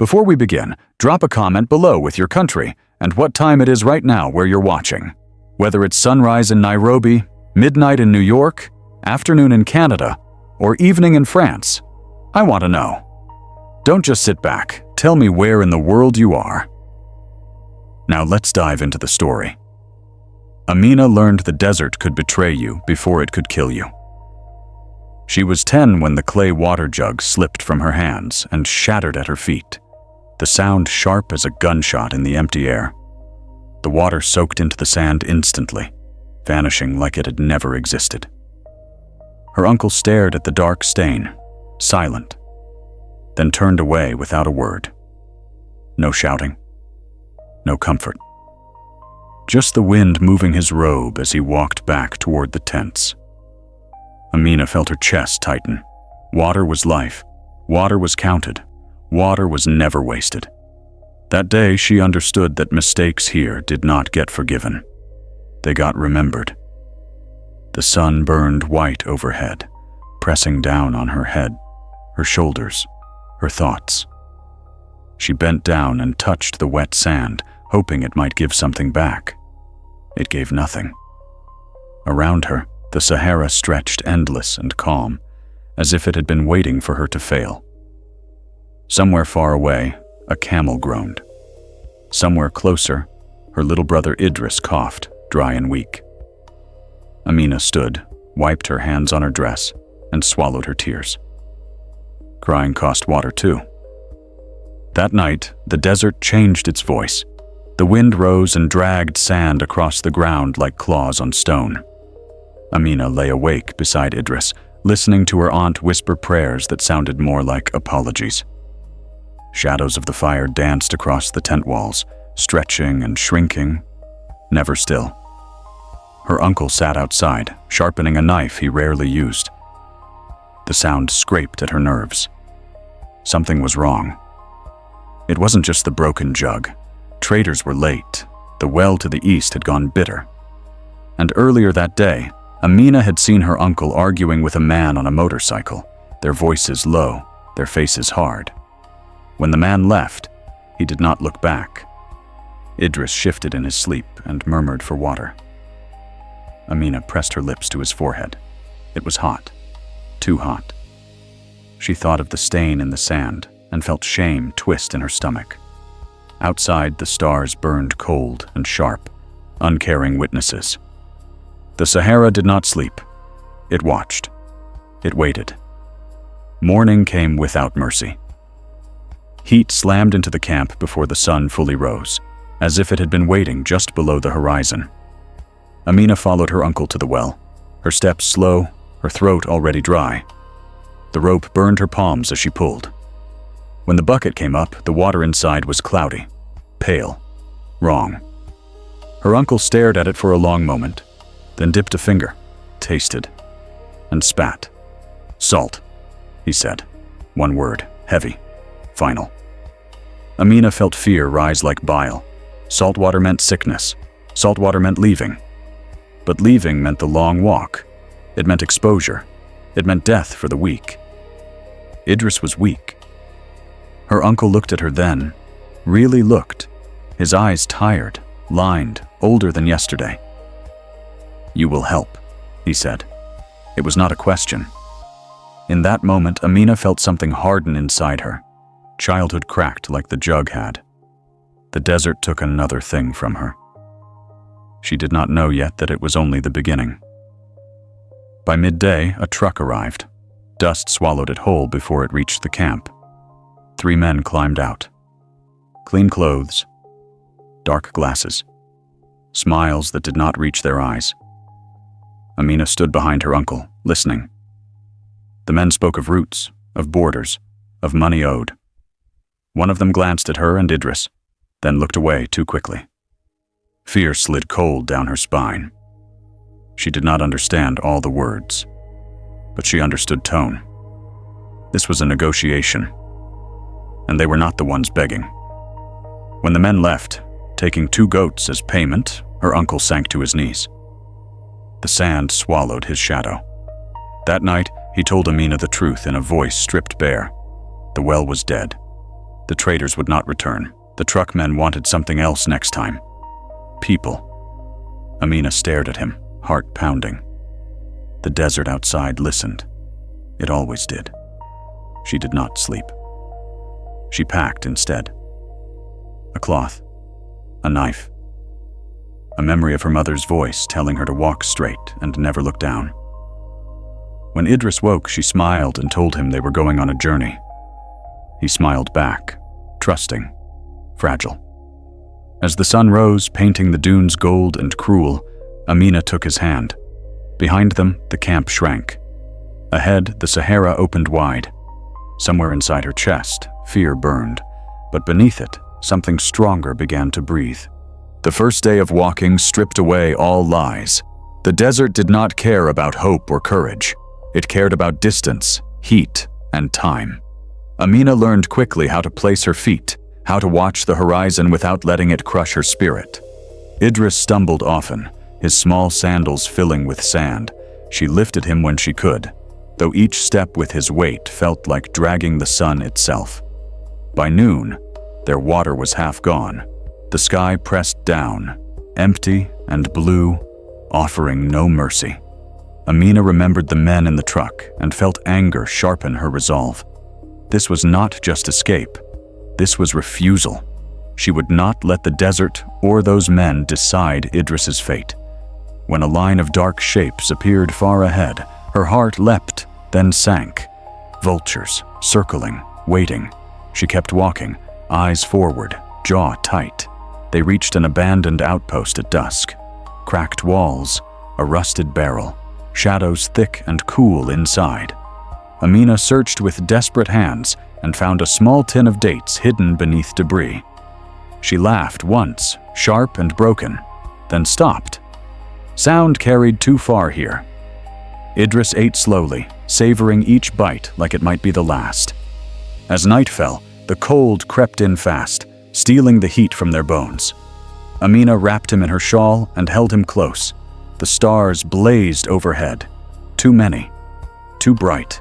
Before we begin, drop a comment below with your country and what time it is right now where you're watching. Whether it's sunrise in Nairobi, midnight in New York, afternoon in Canada, or evening in France, I want to know. Don't just sit back, tell me where in the world you are. Now let's dive into the story. Amina learned the desert could betray you before it could kill you. She was 10 when the clay water jug slipped from her hands and shattered at her feet, the sound sharp as a gunshot in the empty air. The water soaked into the sand instantly, vanishing like it had never existed. Her uncle stared at the dark stain, silent, then turned away without a word. No shouting, no comfort. Just the wind moving his robe as he walked back toward the tents. Amina felt her chest tighten. Water was life. Water was counted. Water was never wasted. That day, she understood that mistakes here did not get forgiven. They got remembered. The sun burned white overhead, pressing down on her head, her shoulders, her thoughts. She bent down and touched the wet sand, hoping it might give something back. It gave nothing. Around her, the Sahara stretched endless and calm, as if it had been waiting for her to fail. Somewhere far away, a camel groaned. Somewhere closer, her little brother Idris coughed, dry and weak. Amina stood, wiped her hands on her dress, and swallowed her tears. Crying cost water too. That night, the desert changed its voice. The wind rose and dragged sand across the ground like claws on stone. Amina lay awake beside Idris, listening to her aunt whisper prayers that sounded more like apologies. Shadows of the fire danced across the tent walls, stretching and shrinking, never still. Her uncle sat outside, sharpening a knife he rarely used. The sound scraped at her nerves. Something was wrong. It wasn't just the broken jug. Traders were late. The well to the east had gone bitter. And earlier that day, Amina had seen her uncle arguing with a man on a motorcycle, their voices low, their faces hard. When the man left, he did not look back. Idris shifted in his sleep and murmured for water. Amina pressed her lips to his forehead. It was hot, too hot. She thought of the stain in the sand and felt shame twist in her stomach. Outside, the stars burned cold and sharp, uncaring witnesses. The Sahara did not sleep. It watched. It waited. Morning came without mercy. Heat slammed into the camp before the sun fully rose, as if it had been waiting just below the horizon. Amina followed her uncle to the well, her steps slow, her throat already dry. The rope burned her palms as she pulled. When the bucket came up, the water inside was cloudy, pale, wrong. Her uncle stared at it for a long moment, then dipped a finger, tasted, and spat. "Salt," he said. One word, heavy, final. Amina felt fear rise like bile. Salt water meant sickness. Salt water meant leaving. But leaving meant the long walk. It meant exposure. It meant death for the weak. Idris was weak. Her uncle looked at her then, really looked, his eyes tired, lined, older than yesterday. "You will help," he said. It was not a question. In that moment, Amina felt something harden inside her. Childhood cracked like the jug had. The desert took another thing from her. She did not know yet that it was only the beginning. By midday, a truck arrived. Dust swallowed it whole before it reached the camp. 3 men climbed out. Clean clothes, dark glasses, smiles that did not reach their eyes. Amina stood behind her uncle, listening. The men spoke of roots, of borders, of money owed. One of them glanced at her and Idris, then looked away too quickly. Fear slid cold down her spine. She did not understand all the words, but she understood tone. This was a negotiation, and they were not the ones begging. When the men left, taking 2 goats as payment, her uncle sank to his knees. The sand swallowed his shadow. That night, he told Amina the truth in a voice stripped bare. The well was dead. The traders would not return. The truckmen wanted something else next time. People. Amina stared at him, heart pounding. The desert outside listened. It always did. She did not sleep. She packed instead. A cloth. A knife. A memory of her mother's voice telling her to walk straight and never look down. When Idris woke, she smiled and told him they were going on a journey. He smiled back, trusting, fragile. As the sun rose, painting the dunes gold and cruel, Amina took his hand. Behind them, the camp shrank. Ahead, the Sahara opened wide. Somewhere inside her chest, fear burned, but beneath it, something stronger began to breathe. The first day of walking stripped away all lies. The desert did not care about hope or courage. It cared about distance, heat, and time. Amina learned quickly how to place her feet, how to watch the horizon without letting it crush her spirit. Idris stumbled often, his small sandals filling with sand. She lifted him when she could, though each step with his weight felt like dragging the sun itself. By noon, their water was half gone. The sky pressed down, empty and blue, offering no mercy. Amina remembered the men in the truck and felt anger sharpen her resolve. This was not just escape. This was refusal. She would not let the desert or those men decide Idris's fate. When a line of dark shapes appeared far ahead, her heart leapt, then sank. Vultures, circling, waiting. She kept walking, eyes forward, jaw tight. They reached an abandoned outpost at dusk. Cracked walls, a rusted barrel, shadows thick and cool inside. Amina searched with desperate hands and found a small tin of dates hidden beneath debris. She laughed once, sharp and broken, then stopped. Sound carried too far here. Idris ate slowly, savoring each bite like it might be the last. As night fell, the cold crept in fast, stealing the heat from their bones. Amina wrapped him in her shawl and held him close. The stars blazed overhead. Too many. Too bright.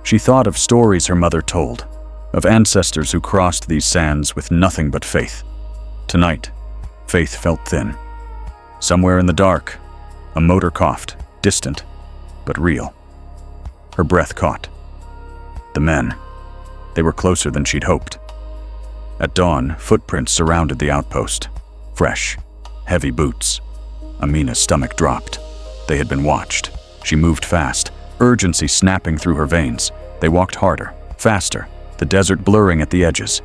She thought of stories her mother told, of ancestors who crossed these sands with nothing but faith. Tonight, faith felt thin. Somewhere in the dark, a motor coughed, distant, but real. Her breath caught. The men. They were closer than she'd hoped. At dawn, footprints surrounded the outpost. Fresh, heavy boots. Amina's stomach dropped. They had been watched. She moved fast, urgency snapping through her veins. They walked harder, faster, the desert blurring at the edges.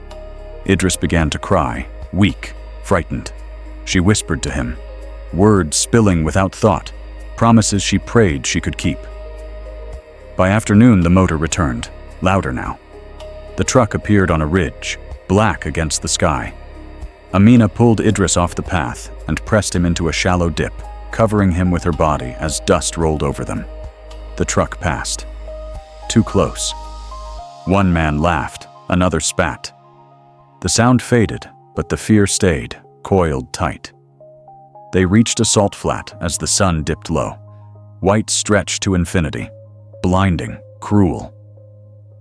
Idris began to cry, weak, frightened. She whispered to him, words spilling without thought, promises she prayed she could keep. By afternoon, the motor returned, louder now. The truck appeared on a ridge, black against the sky. Amina pulled Idris off the path and pressed him into a shallow dip, covering him with her body as dust rolled over them. The truck passed. Too close. One man laughed, another spat. The sound faded, but the fear stayed, coiled tight. They reached a salt flat as the sun dipped low. White stretched to infinity, blinding, cruel.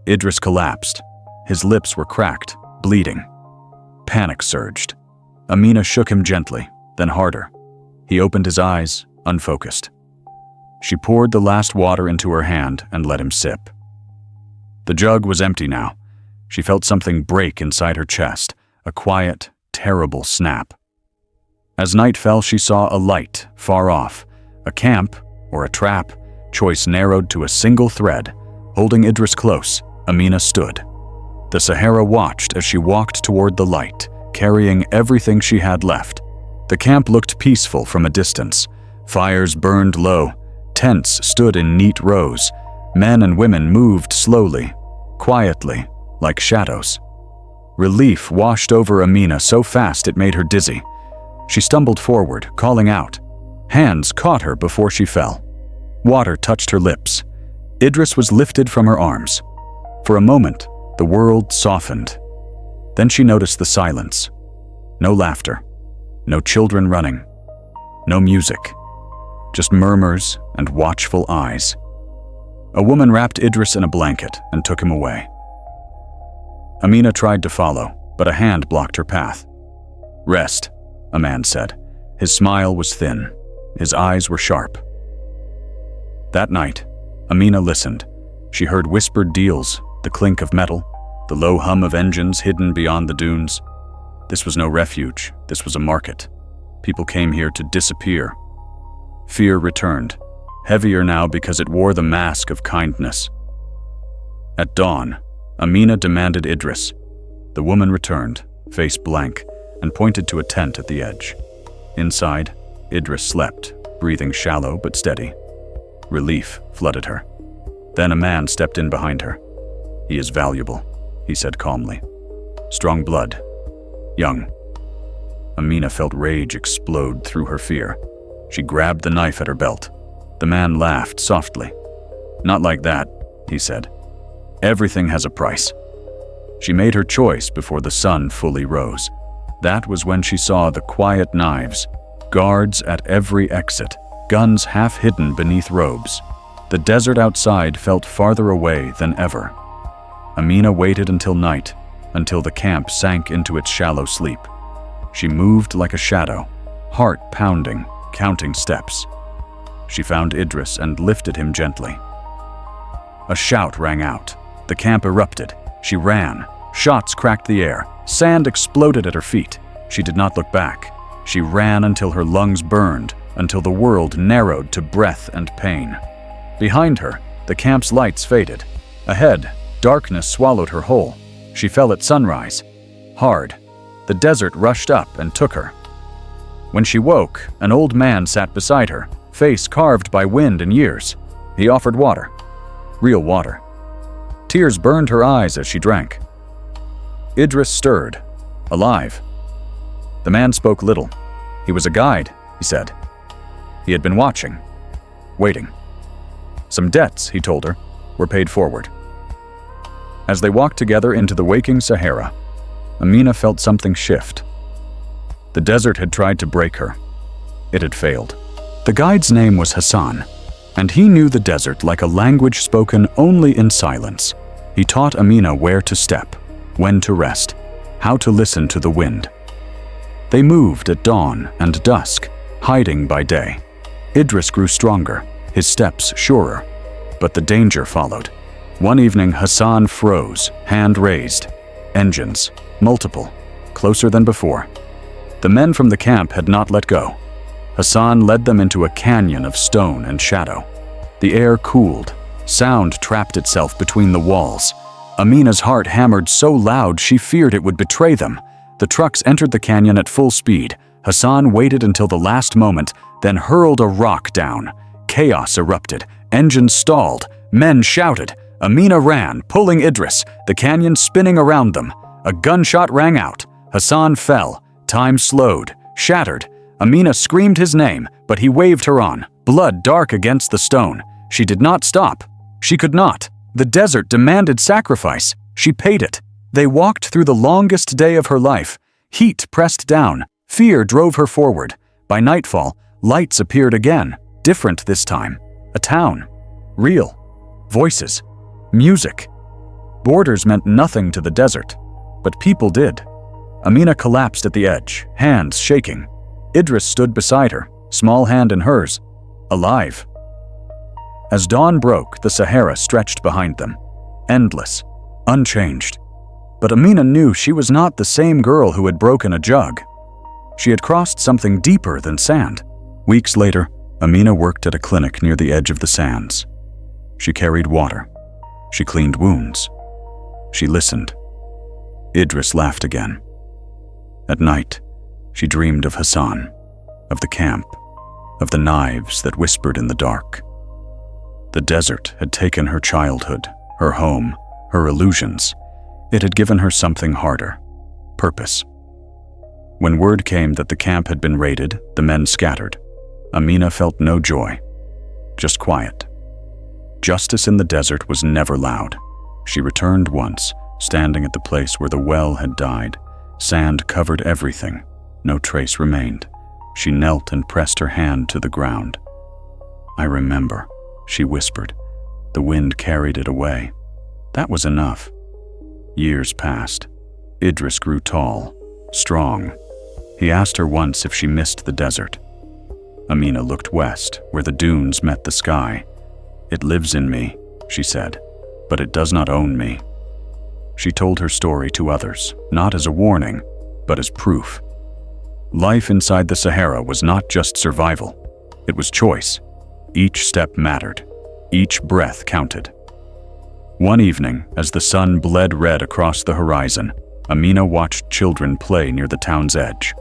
Idris collapsed. His lips were cracked, bleeding. Panic surged. Amina shook him gently, then harder. He opened his eyes, unfocused. She poured the last water into her hand and let him sip. The jug was empty now. She felt something break inside her chest, a quiet, terrible snap. As night fell, she saw a light, far off. A camp, or a trap, choice narrowed to a single thread. Holding Idris close, Amina stood. The Sahara watched as she walked toward the light, carrying everything she had left. The camp looked peaceful from a distance. Fires burned low. Tents stood in neat rows. Men and women moved slowly, quietly, like shadows. Relief washed over Amina so fast it made her dizzy. She stumbled forward, calling out. Hands caught her before she fell. Water touched her lips. Idris was lifted from her arms. For a moment, the world softened. Then she noticed the silence. No laughter. No children running. No music. Just murmurs and watchful eyes. A woman wrapped Idris in a blanket and took him away. Amina tried to follow, but a hand blocked her path. "Rest," a man said. His smile was thin. His eyes were sharp. That night, Amina listened. She heard whispered deals, the clink of metal, the low hum of engines hidden beyond the dunes. This was no refuge. This was a market. People came here to disappear. Fear returned, heavier now because it wore the mask of kindness. At dawn, Amina demanded Idris. The woman returned, face blank, and pointed to a tent at the edge. Inside, Idris slept, breathing shallow but steady. Relief flooded her. Then a man stepped in behind her. "He is valuable," he said calmly. "Strong blood. Young." Amina felt rage explode through her fear. She grabbed the knife at her belt. The man laughed softly. "Not like that," he said. "Everything has a price." She made her choice before the sun fully rose. That was when she saw the quiet knives, guards at every exit, guns half hidden beneath robes. The desert outside felt farther away than ever. Amina waited until night, until the camp sank into its shallow sleep. She moved like a shadow, heart pounding, counting steps. She found Idris and lifted him gently. A shout rang out. The camp erupted. She ran. Shots cracked the air. Sand exploded at her feet. She did not look back. She ran until her lungs burned, until the world narrowed to breath and pain. Behind her, the camp's lights faded. Ahead, darkness swallowed her whole. She fell at sunrise. Hard. The desert rushed up and took her. When she woke, an old man sat beside her, face carved by wind and years. He offered water. Real water. Tears burned her eyes as she drank. Idris stirred, alive. The man spoke little. He was a guide, he said. He had been watching, waiting. Some debts, he told her, were paid forward. As they walked together into the waking Sahara, Amina felt something shift. The desert had tried to break her. It had failed. The guide's name was Hassan, and he knew the desert like a language spoken only in silence. He taught Amina where to step, when to rest, how to listen to the wind. They moved at dawn and dusk, hiding by day. Idris grew stronger, his steps surer, but the danger followed. One evening, Hassan froze, hand raised. Engines, multiple, closer than before. The men from the camp had not let go. Hassan led them into a canyon of stone and shadow. The air cooled. Sound trapped itself between the walls. Amina's heart hammered so loud she feared it would betray them. The trucks entered the canyon at full speed. Hassan waited until the last moment, then hurled a rock down. Chaos erupted. Engines stalled. Men shouted. Amina ran, pulling Idris, the canyon spinning around them. A gunshot rang out. Hassan fell. Time slowed, shattered. Amina screamed his name, but he waved her on, blood dark against the stone. She did not stop. She could not. The desert demanded sacrifice. She paid it. They walked through the longest day of her life. Heat pressed down. Fear drove her forward. By nightfall, lights appeared again, different this time. A town. Real. Voices. Music. Borders meant nothing to the desert, but people did. Amina collapsed at the edge, hands shaking. Idris stood beside her, small hand in hers, alive. As dawn broke, the Sahara stretched behind them, endless, unchanged. But Amina knew she was not the same girl who had broken a jug. She had crossed something deeper than sand. Weeks later, Amina worked at a clinic near the edge of the sands. She carried water. She cleaned wounds. She listened. Idris laughed again. At night, she dreamed of Hassan, of the camp, of the knives that whispered in the dark. The desert had taken her childhood, her home, her illusions. It had given her something harder, purpose. When word came that the camp had been raided, the men scattered. Amina felt no joy, just quiet. Justice in the desert was never loud. She returned once, standing at the place where the well had died. Sand covered everything. No trace remained. She knelt and pressed her hand to the ground. "I remember," she whispered. The wind carried it away. That was enough. Years passed. Idris grew tall, strong. He asked her once if she missed the desert. Amina looked west, where the dunes met the sky. "It lives in me," she said, "but it does not own me." She told her story to others, not as a warning, but as proof. Life inside the Sahara was not just survival. It was choice. Each step mattered. Each breath counted. One evening, as the sun bled red across the horizon, Amina watched children play near the town's edge.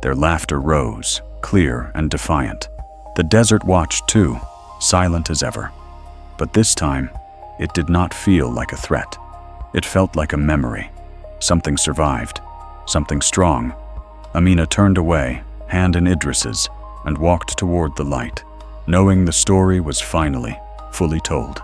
Their laughter rose, clear and defiant. The desert watched too, silent as ever. But this time, it did not feel like a threat. It felt like a memory. Something survived, something strong. Amina turned away, hand in Idris's, and walked toward the light, knowing the story was finally fully told.